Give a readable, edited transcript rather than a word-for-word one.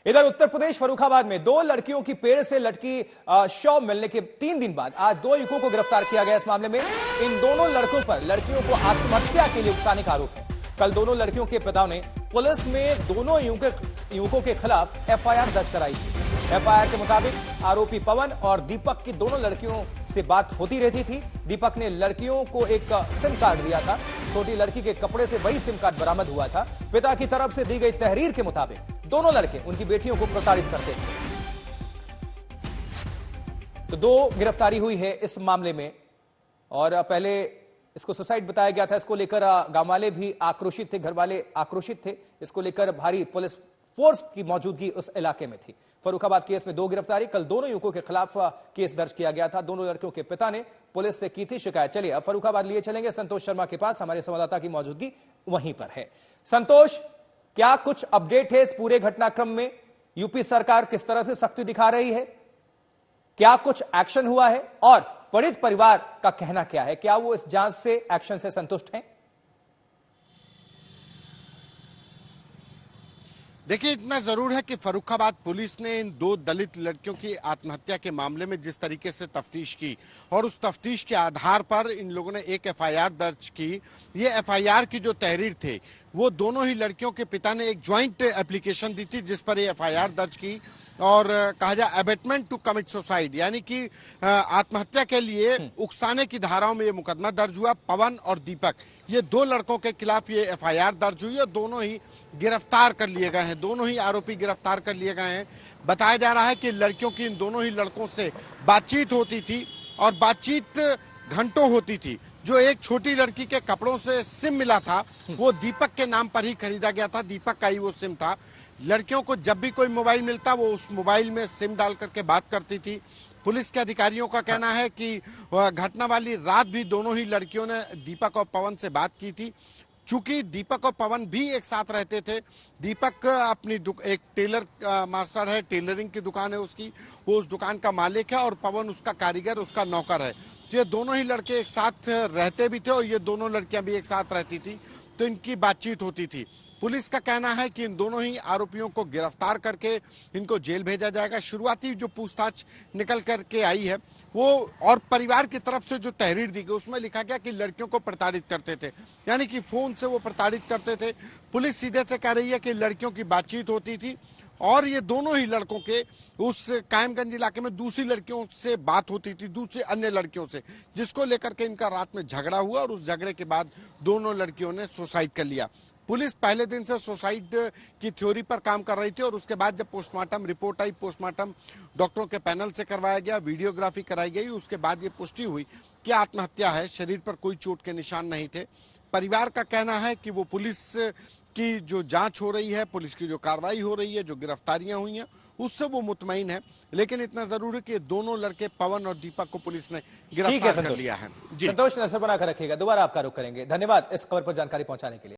इधर उत्तर प्रदेश फर्रुखाबाद में दो लड़कियों की पेड़ से लटकी शव मिलने के 3 दिन बाद आज 2 युवकों को गिरफ्तार किया गया। इस मामले में इन दोनों लड़कों पर लड़कियों को आत्महत्या के लिए उकसाने का आरोप है। कल दोनों लड़कियों के पिता ने पुलिस में दोनों युवकों के खिलाफ एफआईआर दर्ज कराई। एफआईआर के मुताबिक आरोपी पवन और दीपक की दोनों लड़कियों से बात होती रहती थी। दीपक ने लड़कियों को एक सिम कार्ड दिया था। छोटी लड़की के कपड़े से वही सिम कार्ड बरामद हुआ था। पिता की तरफ से दी गई तहरीर के मुताबिक दोनों लड़के उनकी बेटियों को प्रताड़ित करते थे। तो 2 गिरफ्तारी हुई है इस मामले में और पहले इसको सुसाइड बताया गया था। इसको लेकर गांव वाले भी आक्रोशित थे, घर वाले आक्रोशित थे। इसको लेकर भारी पुलिस फोर्स की मौजूदगी उस इलाके में थी। फर्रुखाबाद केस में 2 गिरफ्तारी। कल दोनों युवकों के खिलाफ केस दर्ज किया गया था। दोनों लड़कियों के पिता ने पुलिस से की थी शिकायत। चलिए अब फर्रुखाबाद लिए चलेंगे संतोष शर्मा के पास, हमारे संवाददाता की मौजूदगी वहीं पर है। संतोष, क्या कुछ अपडेट है इस पूरे घटनाक्रम में? यूपी सरकार किस तरह से सख्ती दिखा रही है? क्या कुछ एक्शन हुआ है और पीड़ित परिवार का कहना क्या है? क्या वो इस जांच से, एक्शन से संतुष्ट हैं? देखिए, इतना जरूर है कि फर्रुखाबाद पुलिस ने इन 2 दलित लड़कियों की आत्महत्या के मामले में जिस तरीके से तफ्तीश की और उस तफ्तीश के आधार पर इन लोगों ने एक एफआईआर दर्ज की। ये एफआईआर की जो तहरीर थे वो दोनों ही लड़कियों के पिता ने एक ज्वाइंट एप्लीकेशन दी थी जिस पर ये एफआईआर दर्ज की और कहा जाए अबेटमेंट टू कमिट सुसाइड, यानी कि आत्महत्या के लिए उकसाने की धाराओं में ये मुकदमा दर्ज हुआ। पवन और दीपक, ये 2 लड़कों के खिलाफ ये एफआईआर दर्ज हुई और दोनों ही गिरफ्तार कर लिए गए हैं। दोनों ही आरोपी गिरफ्तार कर लिए गए हैं। बताया जा रहा है कि लड़कियों की इन दोनों ही लड़कों से बातचीत होती थी और बातचीत घंटों होती थी। जो एक छोटी लड़की के कपड़ों से सिम मिला था वो दीपक के नाम पर ही खरीदा गया था। दीपक का ही वो सिम था। लड़कियों को जब भी कोई मोबाइल मिलता वो उस मोबाइल में सिम डाल करके बात करती थी। पुलिस के अधिकारियों का कहना है कि घटना वाली रात भी दोनों ही लड़कियों ने दीपक और पवन से बात की थी। चूंकि दीपक और पवन भी एक साथ रहते थे, दीपक अपनी एक टेलर मास्टर है, टेलरिंग की दुकान है उसकी, वो उस दुकान का मालिक है और पवन उसका कारीगर, उसका नौकर है। तो ये दोनों ही लड़के एक साथ रहते भी थे और ये दोनों लड़कियां भी एक साथ रहती थी, तो इनकी बातचीत होती थी। पुलिस का कहना है कि इन दोनों ही आरोपियों को गिरफ्तार करके इनको जेल भेजा जाएगा। शुरुआती जो पूछताछ निकल करके आई है वो और परिवार की तरफ से जो तहरीर दी गई उसमें लिखा गया कि लड़कियों को प्रताड़ित करते थे, यानी कि फोन से वो प्रताड़ित करते थे। पुलिस सीधे से कह रही है कि लड़कियों की बातचीत होती थी और ये दोनों ही लड़कों के उस कायमगंज इलाके में दूसरी लड़कियों से बात होती थी, दूसरी अन्य लड़कियों से, जिसको लेकर के इनका रात में झगड़ा हुआ और उस झगड़े के बाद दोनों लड़कियों ने सुसाइड कर लिया। पुलिस पहले दिन से सुसाइड की थ्योरी पर काम कर रही थी और उसके बाद जब पोस्टमार्टम रिपोर्ट आई, पोस्टमार्टम डॉक्टरों के पैनल से करवाया गया, वीडियोग्राफी कराई गई, उसके बाद ये पुष्टि हुई कि आत्महत्या है। शरीर पर कोई चोट के निशान नहीं थे। परिवार का कहना है कि वो पुलिस की जो जांच हो रही है, पुलिस की जो कार्रवाई हो रही है, जो गिरफ्तारियां हुई हैं उससे वो मुतमईन है। लेकिन इतना जरूर है कि दोनों लड़के पवन और दीपक को पुलिस ने गिरफ्तार कर लिया है। संतोष, नजर बनाकर रखिएगा, दोबारा आपका रुख करेंगे। धन्यवाद इस खबर पर जानकारी पहुंचाने के लिए।